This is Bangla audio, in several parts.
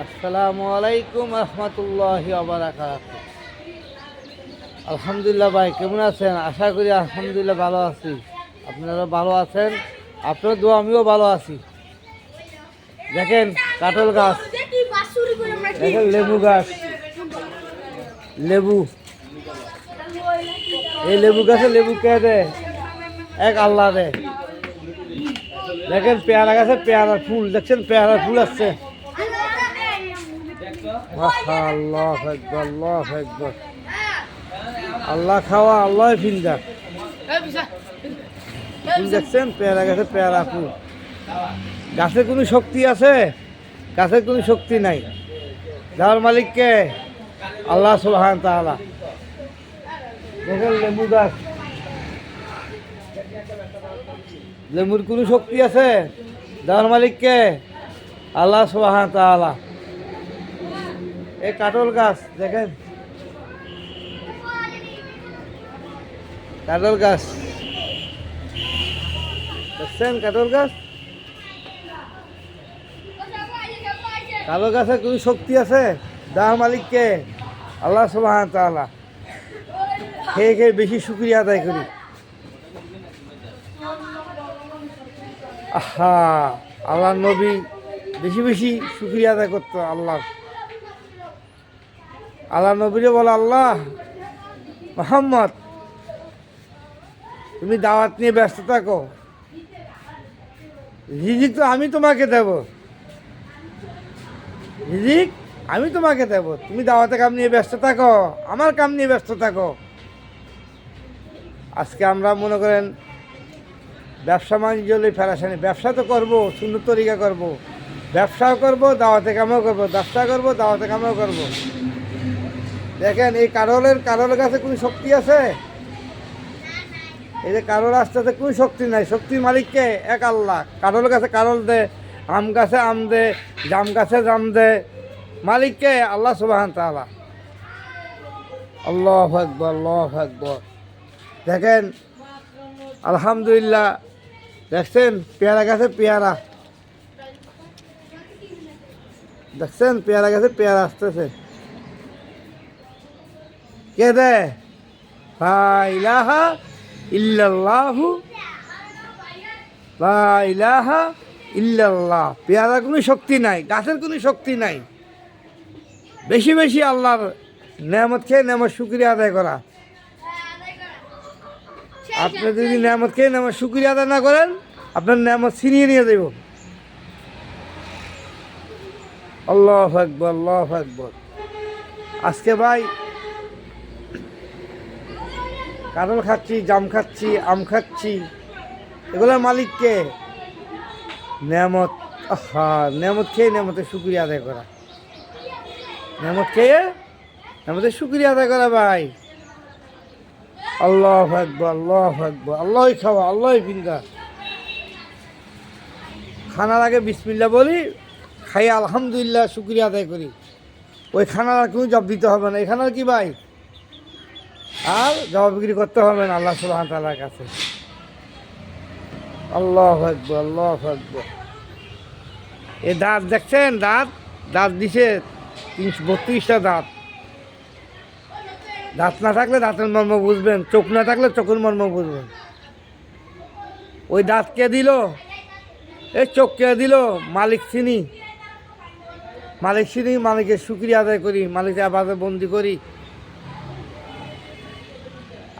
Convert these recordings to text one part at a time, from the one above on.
আসসালামু আলাইকুম রহমতুল্লাহি ওয়া বারাকাতুহু। আলহামদুলিল্লাহ ভাই, কেমন আছেন? আশা করি আলহামদুলিল্লাহ ভালো আছি। আপনারা ভালো আছেন? আপনার দোয়া আমিও ভালো আছি। দেখেন কাঁঠাল গাছ, দেখেন লেবু গাছ, লেবু, এই লেবু গাছে লেবু কে দেয়? এক আল্লাহ দেয়। দেখেন পেয়ারা গাছে পেয়ারার ফুল, দেখছেন পেয়ারার ফুল আসছে। আল্লাহ আকবার, আল্লাহ আকবার। আল্লাহ খাওয়া, আল্লাহ ফিন্দা। ফুল দেখছেন পেয়ারা গাছে পেয়ারা ফুল। গাছে কোনো শক্তি আছে? গাছের কোনো শক্তি নাই। যার মালিককে আল্লাহ সুবহানাহু ওয়া তাআলা। দেখেন লেবু গাছ, লেবুর কোনো শক্তি আছে? যার মালিককে আল্লাহ সুবহানাহু ওয়া তাআলা। এই কাঁঠাল গাছ দেখেন, কাঁঠাল গাছ দেখছেন, কাঁঠাল গাছ। কাঁঠাল গাছের কোনো শক্তি আছে? যার মালিককে আল্লাহ সুবহানাহু ওয়া তাআলা। খেয়ে খেয়ে বেশি শুকরিয়া আদায় করি। আহা, আল্লাহ নবী বেশি বেশি শুকরিয়া আদায় করতো আল্লাহ। আল্লাহ নবীরে বলো, আল্লাহ মুহাম্মদ তুমি দাওয়াত নিয়ে ব্যস্ত থাকো, রিজিক তো আমি তোমাকে দেব, রিজিক আমি তোমাকে দেব, তুমি দাওয়াতে কাম নিয়ে ব্যস্ত থাকো, আমার কাম নিয়ে ব্যস্ত থাকো। আজকে আমরা মনে করেন ব্যবসা বাণিজ্য ফেরাসানি, ব্যবসা তো করবো, সুন্দর তরিকা করবো, ব্যবসাও করবো, দাওয়াতে কামও করবো, ব্যবসা করবো, দাওয়াতে কামও করবো। দেখেন এই কারল গাছে কোনো শক্তি আছে? এই যে কারল রাস্তাতে কোনো শক্তি নাই। শক্তির মালিককে এক আল্লাহ। কারল গাছে কারল দে, আম গাছে আম দে, জাম গাছে জাম দে, মালিককে আল্লাহ সুবহানাহু ওয়া তাআলা। আল্লাহু আকবার, আল্লাহু আকবার। দেখেন আলহামদুলিল্লাহ, দেখছেন পেয়ারা গাছে পেয়ারা, দেখছেন পেয়ারা গাছে পেয়ারা আসতেছে। কে দেয়? লা ইলাহা ইল্লাল্লাহু, লা ইলাহা ইল্লাল্লাহ। পেয়ারার কোনো শক্তি নাই, গাছের কোনো শক্তি নাই। বেশি বেশি আল্লাহর নেয়ামত খেয়ে নেয়ামত শুকরিয়া আদায় করা। আপনি যদি নেয়ামত খেয়ে নেয়ামত শুকরিয়া আদায় না করেন, আপনার নেয়ামত ছিনিয়ে নিয়ে দেব। আল্লাহু আকবার, আল্লাহু আকবার। আজকে ভাই কাঁঠাল খাচ্ছি, জাম খাচ্ছি, আম খাচ্ছি, এগুলোর মালিককে নেয়ামত। আহা, নেয়ামত খেয়ে নেয়ামতের শুকরিয়া আদায় করা, নেয়ামত খেয়ে নেয়ামতের শুকরিয়া আদায় করা ভাই। আল্লাহু আকবার, আল্লাহু আকবার। আল্লাহই খাওয়া, আল্লাহই বিন্দা। খানার আগে বিসমিল্লাহ বলি, খাই আলহামদুলিল্লাহ শুকরিয়া আদায় করি। ওই খানার আর কোনো জব দিতে হবে না। এই খানার কি ভাই আর জবাব বিক্রি করতে হবে না আল্লাহ সুবহানাহু ওয়া তাআলার কাছে। আল্লাহু আকবার, আল্লাহু আকবার। এই দাঁত দেখছেন, দাঁত দাঁত দিছে 32টা দাঁত। দাঁত না থাকলে দাঁতের মর্ম বুঝবেন, চোখ না থাকলে চোখের মর্ম বুঝবেন। ওই দাঁত কে দিল? এই চোখ কে দিল? মালিক চিনি, মালিক চিনি, মালিকের শুকরিয়া আদায় করি, মালিকের আবাদে বন্দি করি।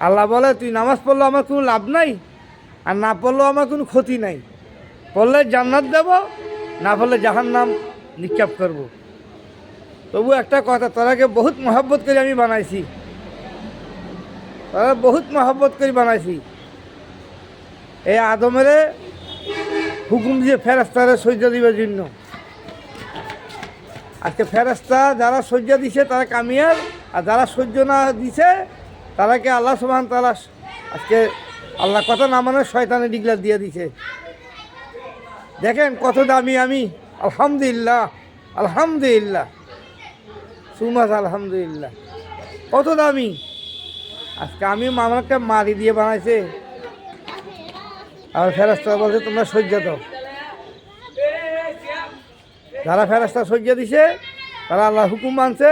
আল্লাহ বলে তুই নামাজ পড়লেও আমার কোনো লাভ নাই, আর না পড়লেও আমার কোনো ক্ষতি নাই। পড়লে জান্নাত দেব, না পড়লে জাহান্নাম নিক্ষেপ করব। তবু একটা কথা, তোরাকে বহুত মহব্বত করে আমি বানাইছি, তোরা বহুত মহব্বত করে বানাইছি। এই আদমের হুকুম দিয়ে ফেরেশতারে সজ্জা দিবার জন্য। আজকে ফেরেশতা যারা সজ্জা দিছে তারা কামিয়াব, আর যারা সহ্য না দিছে তারাকে আল্লাহ সুবহানাহু ওয়া তাআলা আজকে আল্লাহ কথা না মানে শয়তানের ডিগলার দিয়ে দিছে। দেখেন কত দামি আমি, আলহামদুলিল্লাহ, আলহামদুলিল্লাহ, সুমাস আলহামদুলিল্লাহ, কত দামি। আজকে আমি আমাকে মারি দিয়ে বানাইছে, আর ফেরেশতা বলছে তোমরা সজ্জা দাও। যারা ফেরেশতা সজ্জা দিছে তারা আল্লাহর হুকুম মানছে,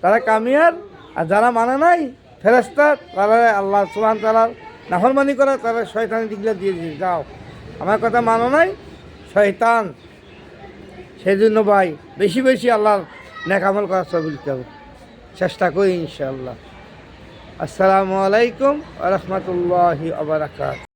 তারা কামিয়ার। আর যারা মানে নাই ফেরেশতা, তারা আল্লাহ সুবহান তাআলার নাফরমানি করে, তারা শয়তানি দিকলা দিয়ে দিয়েছে, যাও আমার কথা মানো নাই, শয়তান। সেই জন্য ভাই বেশি বেশি আল্লাহর নেক আমল করার চেষ্টা করি ইনশাআল্লাহ। আসসালামু আলাইকুম ওয়া রাহমাতুল্লাহি ওয়া বারাকাতুহু।